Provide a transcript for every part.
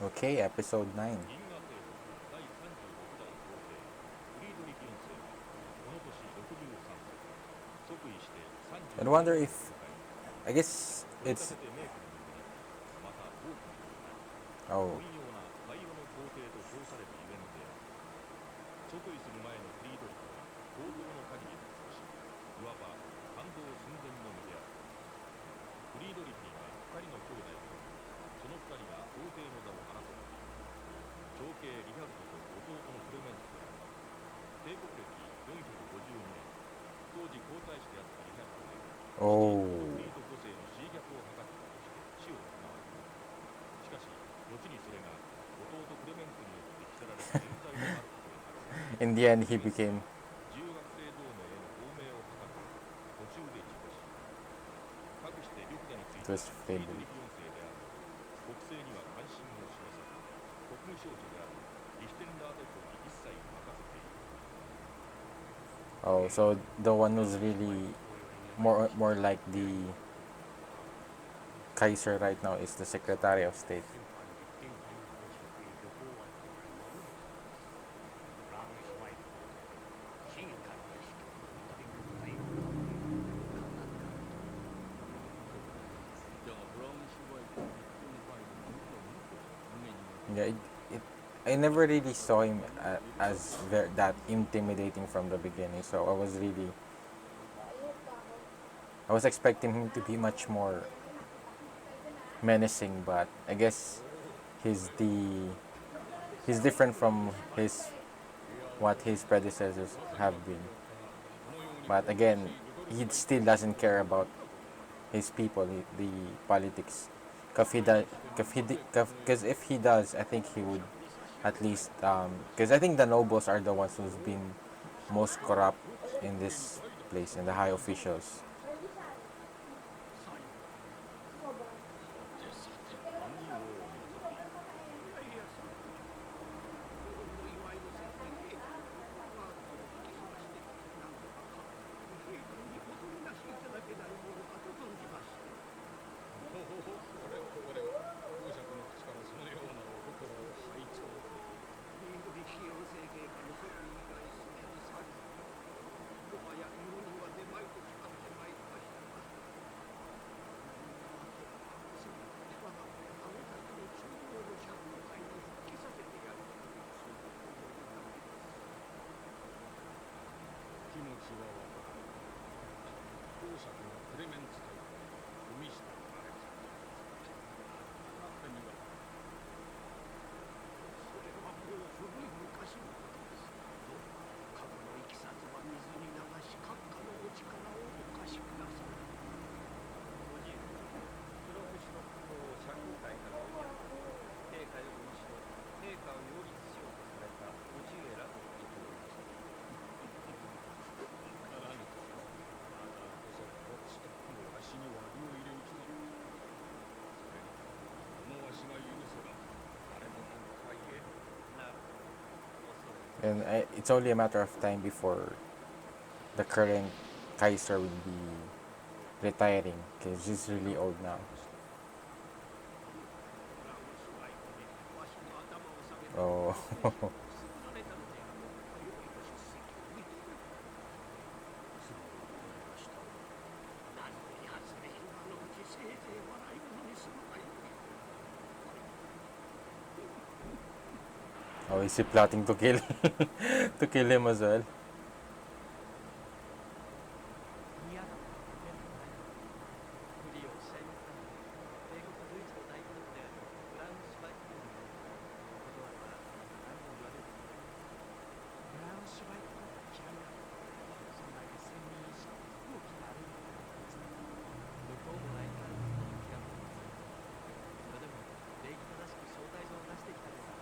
Okay, episode 9. I wonder if. I guess it's. Oh. Oh. In the end, he became to his favorite. Oh, so the one who's really more like the Kaiser right now is the Secretary of State. Yeah, it I never really saw him as that intimidating from the beginning. So I was expecting him to be much more menacing, but I guess he's the he's different from his what his predecessors have been. But again, he still doesn't care about his people, the politics. Because if he does, I think he would at least because I think the nobles are the ones who's been most corrupt in this place, and the high officials. And it's only a matter of time before the current Kaiser will be retiring because he's really old now. Oh. Oh, is he plotting to kill to kill him as well?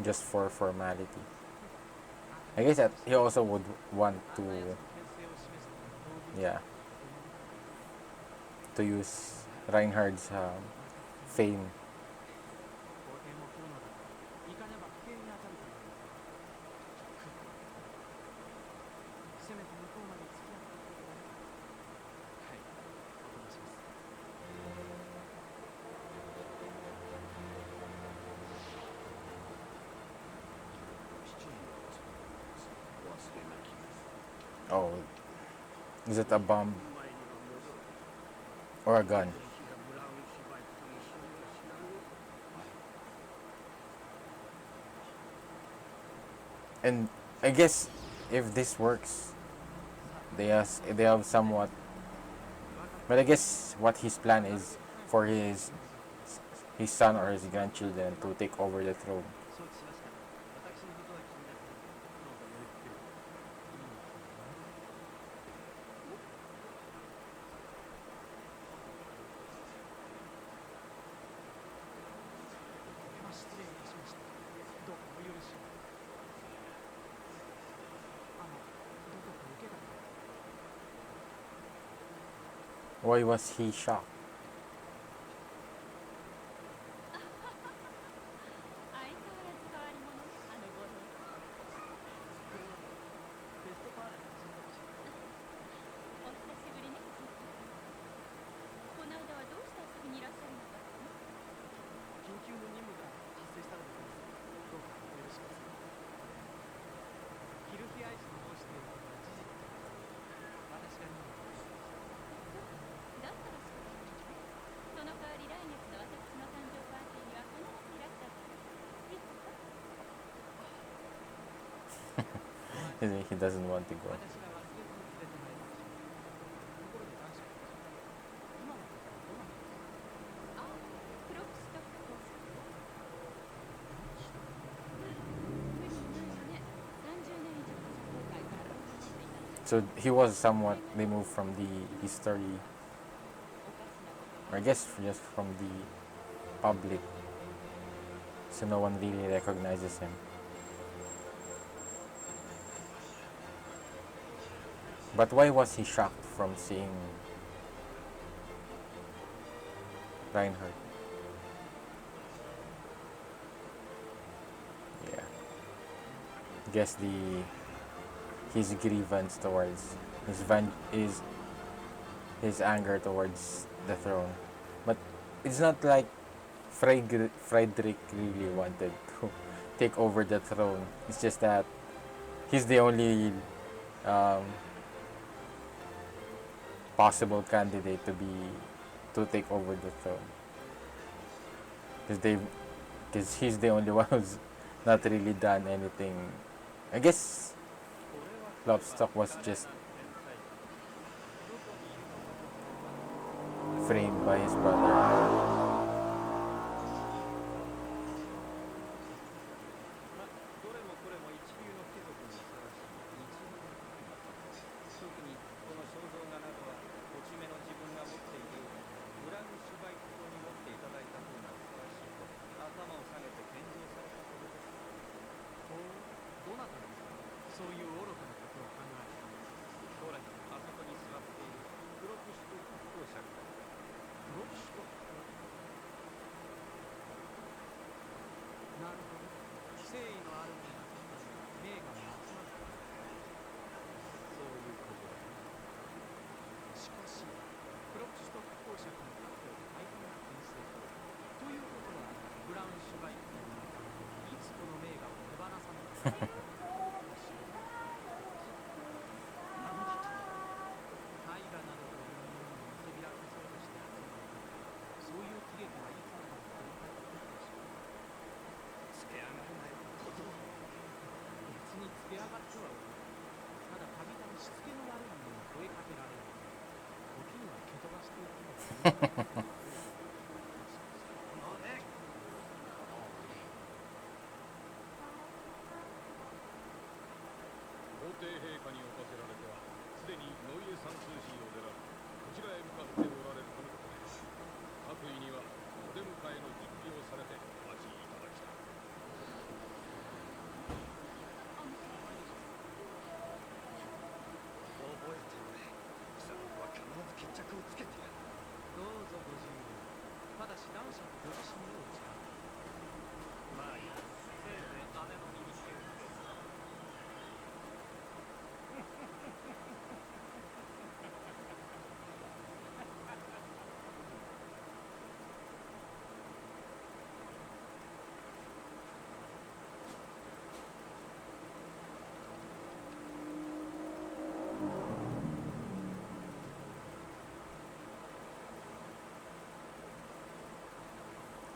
Just for formality. I guess that he also would want to, yeah, to use Reinhard's fame. Oh, is it a bomb or a gun? And I guess if this works, they have somewhat. But I guess what his plan is for his son or his grandchildren to take over the throne. Why was he shocked? He doesn't want to go. So he was somewhat removed from the history, or I guess just from the public, so no one really recognizes him. But why was he shocked from seeing Reinhardt? Yeah. Guess his grievance towards his anger towards the throne. But it's not like Frederick really wanted to take over the throne. It's just that he's the only um, possible candidate to take over the throne. Because he's the only one who's not really done anything. I guess Klopstock was just framed by his brother.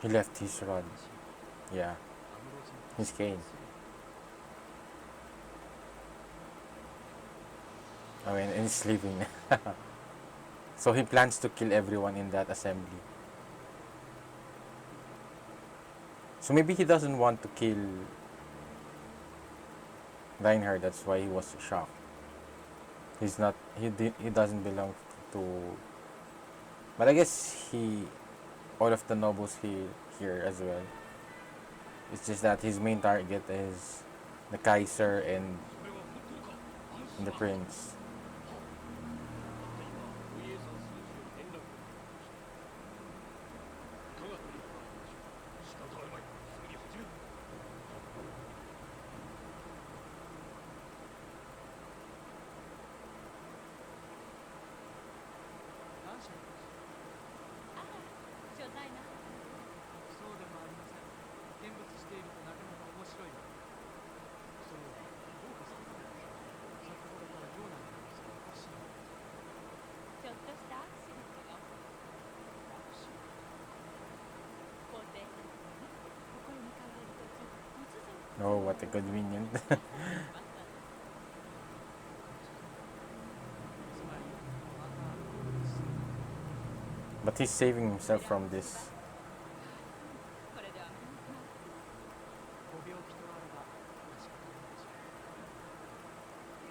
He left his rod. Yeah, his cane. I mean, and he's leaving. So he plans to kill everyone in that assembly. So maybe he doesn't want to kill Reinhardt. That's why he was shocked. He's not. He doesn't belong to. But I guess all of the nobles here as well. It's just that his main target is the Kaiser and the prince. Oh, what a convenient. But he's saving himself from this.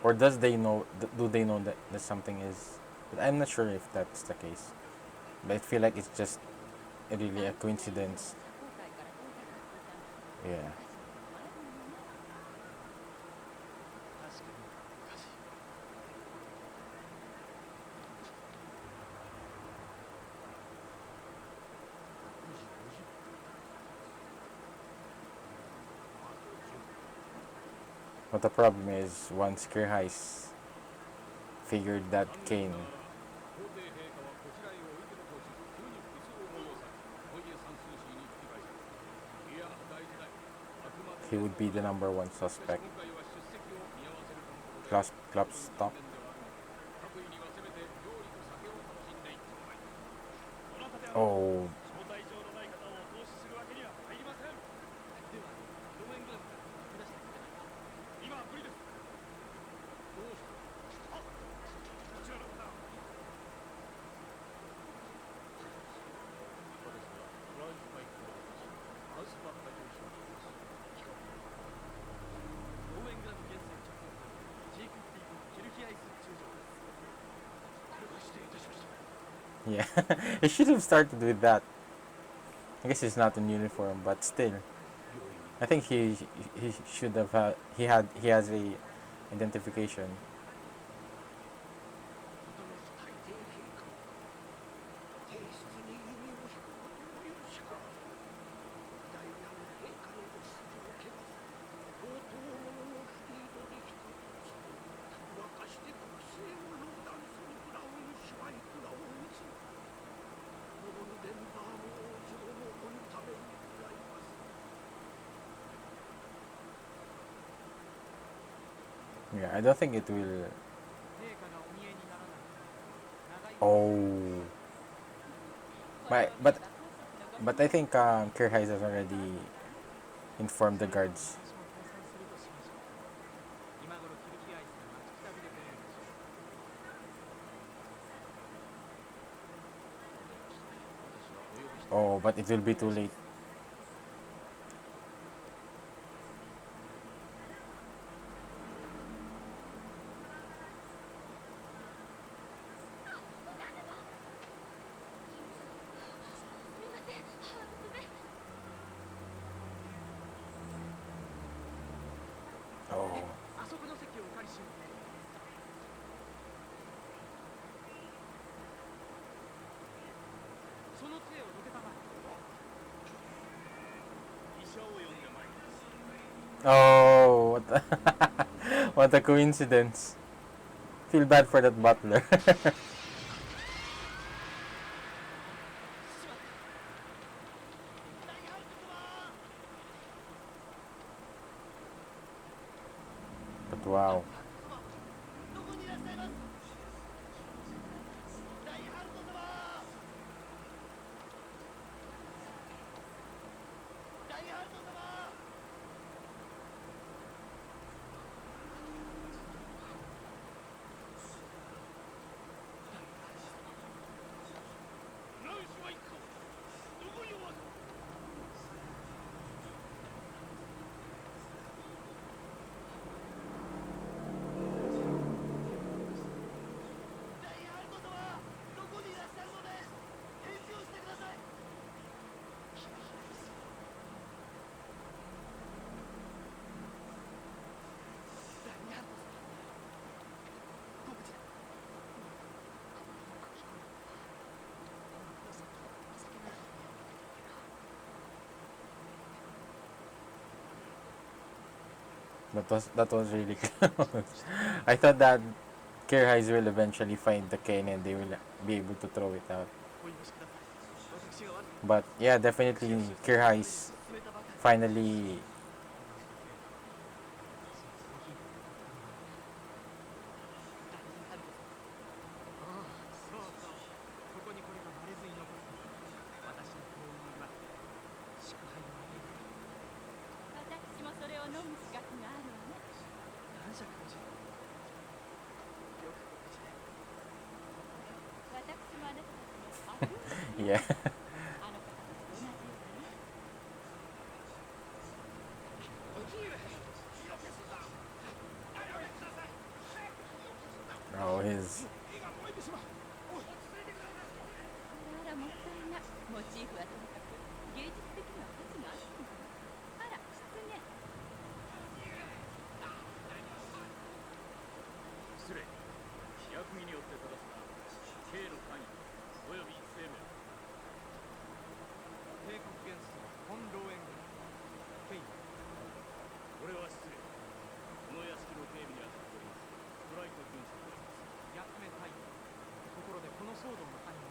Or does they know? Do they know that something is? But I'm not sure if that's the case. But I feel like it's just really a coincidence. Yeah. But the problem is once Kirhais figured that Kane, he would be the number one suspect. Klopstock. Oh. Yeah, he should have started with that. I guess he's not in uniform, but still, I think he should have he has a identification. Yeah, I don't think it will. Oh, but I think Kirhais has already informed the guards. Oh, but it will be too late. Oh. Oh, what a coincidence. Feel bad for that butler. But wow. That was really close. I thought that Kirhais will eventually find the cane and they will be able to throw it out. But yeah, definitely Kirhais finally. Yeah. Oh, his.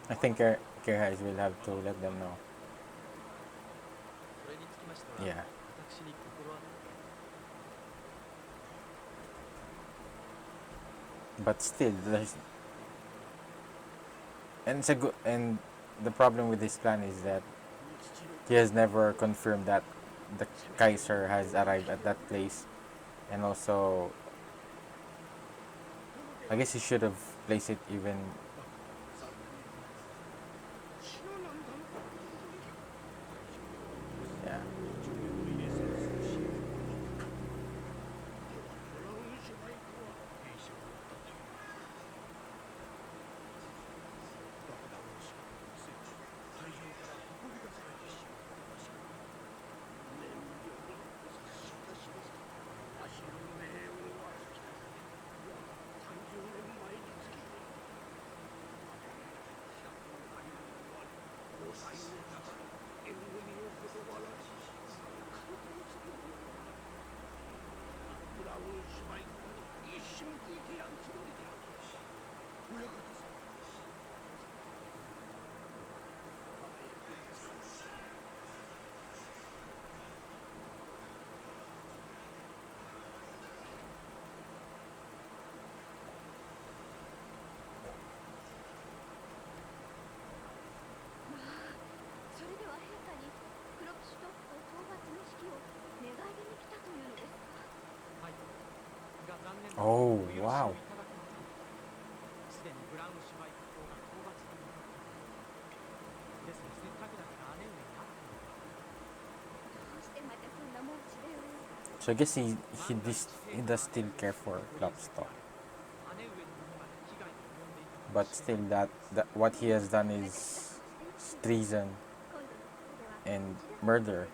I think Kirhais will have to let them know. Yeah. But still, there's and it's a good and the problem with this plan is that he has never confirmed that the Kaiser has arrived at that place, and also I guess he should have placed it even. Yeah. Oh wow. So I guess he does still care for Klopstock, but still that what he has done is treason and murder.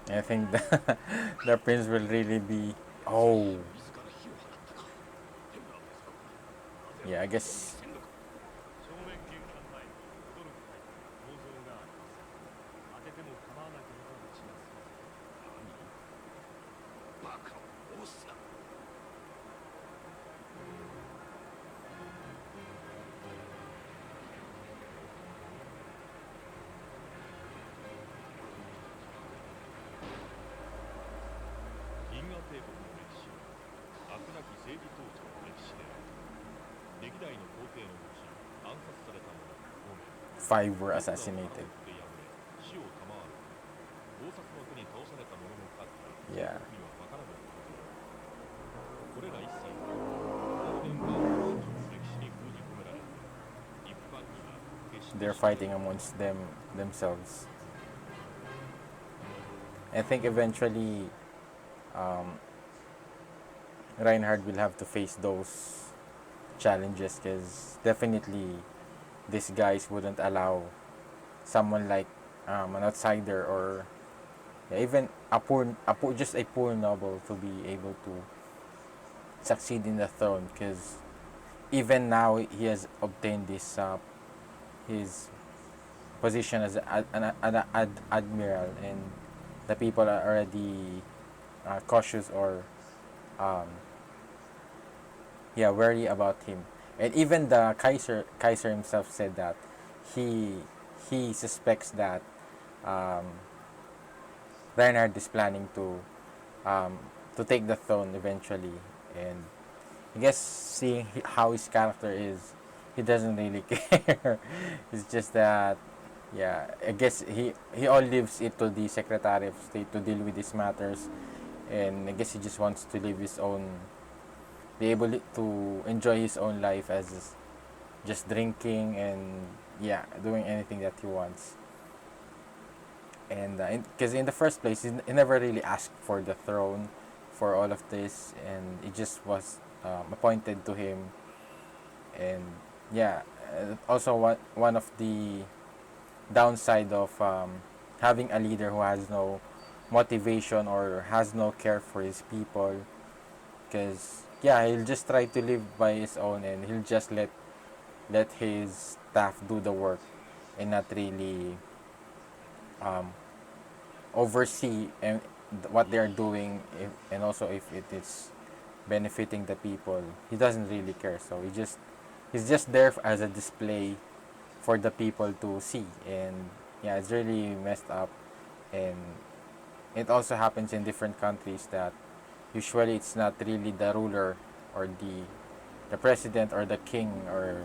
I think the prince will really be. Oh, yeah. I guess. Five were assassinated. Yeah. They're fighting amongst themselves. I think eventually um, Reinhard will have to face those challenges because definitely these guys wouldn't allow someone like an outsider or even just a poor noble to be able to succeed in the throne because even now he has obtained this his position as admiral, and the people are already cautious or um, yeah, wary about him. And even the Kaiser himself said that he he suspects that um, Reinhard is planning um, to take the throne eventually. And I guess seeing how his character is, he doesn't really care. It's just that, yeah, I guess he all leaves it to the Secretary of State to deal with these matters, and I guess he just wants to live his own, be able to enjoy his own life as just drinking and yeah, doing anything that he wants. And because in the first place, he never really asked for the throne, for all of this, and it just was appointed to him. And yeah, also one of the downside of having a leader who has no motivation or has no care for his people, because yeah, he'll just try to live by his own, and he'll just let his staff do the work and not really um, oversee and what they're doing, and also if it is benefiting the people. He doesn't really care, so he's just there as a display for the people to see. And yeah, it's really messed up. And it also happens in different countries that usually it's not really the ruler or the president or the king or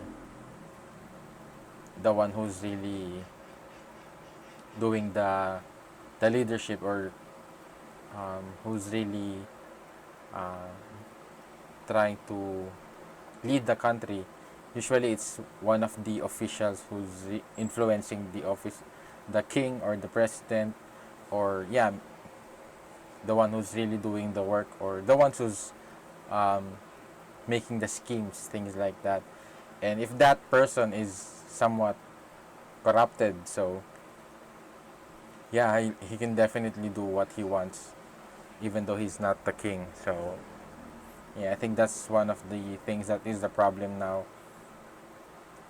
the one who's really doing the leadership, or who's really uh, trying to lead the country. Usually it's one of the officials who's influencing the office, the king or the president, or yeah, the one who's really doing the work, or the ones who's um, making the schemes, things like that. And if that person is somewhat corrupted, so yeah, he can definitely do what he wants, even though he's not the king. So yeah, I think that's one of the things that is the problem now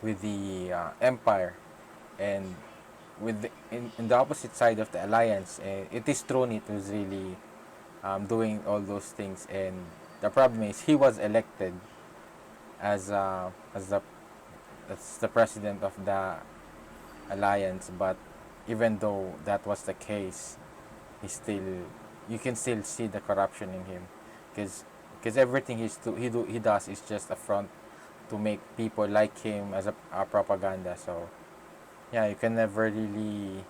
with the empire. And in the opposite side of the alliance, it is Trunit who's really doing all those things. And the problem is he was elected as as the president of the alliance, but even though that was the case, he still, you can still see the corruption in him, because everything he does is just a front to make people like him as a propaganda. So yeah, you can never really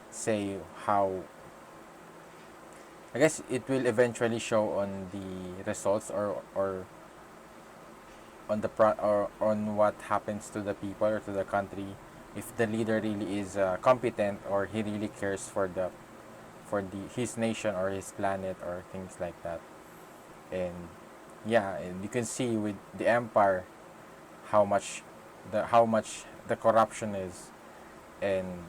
say how. I guess it will eventually show on the results, or on the or on what happens to the people or to the country, if the leader really is competent, or he really cares for the his nation or his planet or things like that. And yeah, and you can see with the empire how much the corruption is, and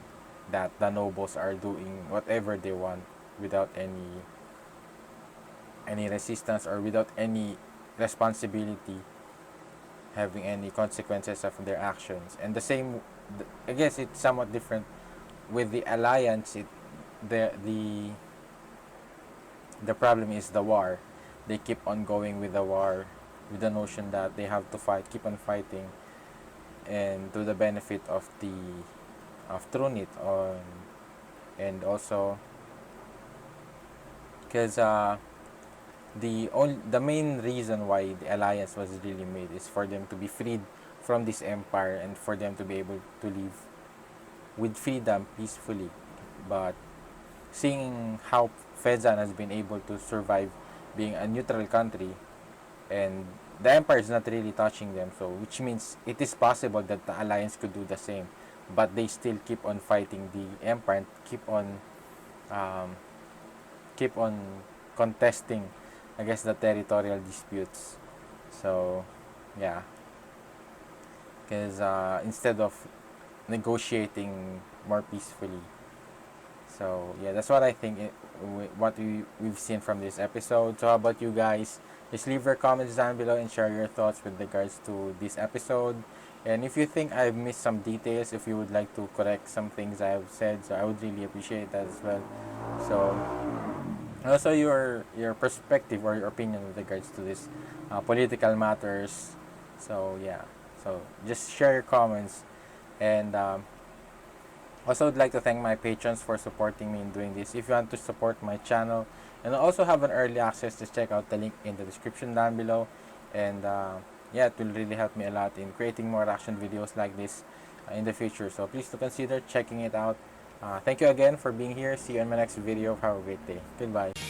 that the nobles are doing whatever they want without any resistance, or without any responsibility, having any consequences of their actions. And the same, I guess it's somewhat different with the alliance. The problem is the war. They keep on going with the war, with the notion that they have to fight, keep on fighting, and to the benefit of Trunit on. And also because the main reason why the alliance was really made is for them to be freed from this empire, and for them to be able to live with freedom peacefully. But seeing how Fezan has been able to survive being a neutral country, and the empire is not really touching them, so which means it is possible that the alliance could do the same, but they still keep on fighting the empire, and um, keep on contesting, I guess, the territorial disputes. So yeah, because instead of negotiating more peacefully. So yeah, that's what I think. We've seen from this episode. So how about you guys? Just leave your comments down below and share your thoughts with regards to this episode. And if you think I've missed some details, if you would like to correct some things I've said, so I would really appreciate that as well. So also your perspective or your opinion with regards to this political matters. So yeah, so just share your comments. And also would like to thank my patrons for supporting me in doing this. If you want to support my channel and also have an early access, just check out the link in the description down below. And yeah, it will really help me a lot in creating more action videos like this in the future. So please do consider checking it out. Thank you again for being here. See you in my next video. Have a great day. Goodbye.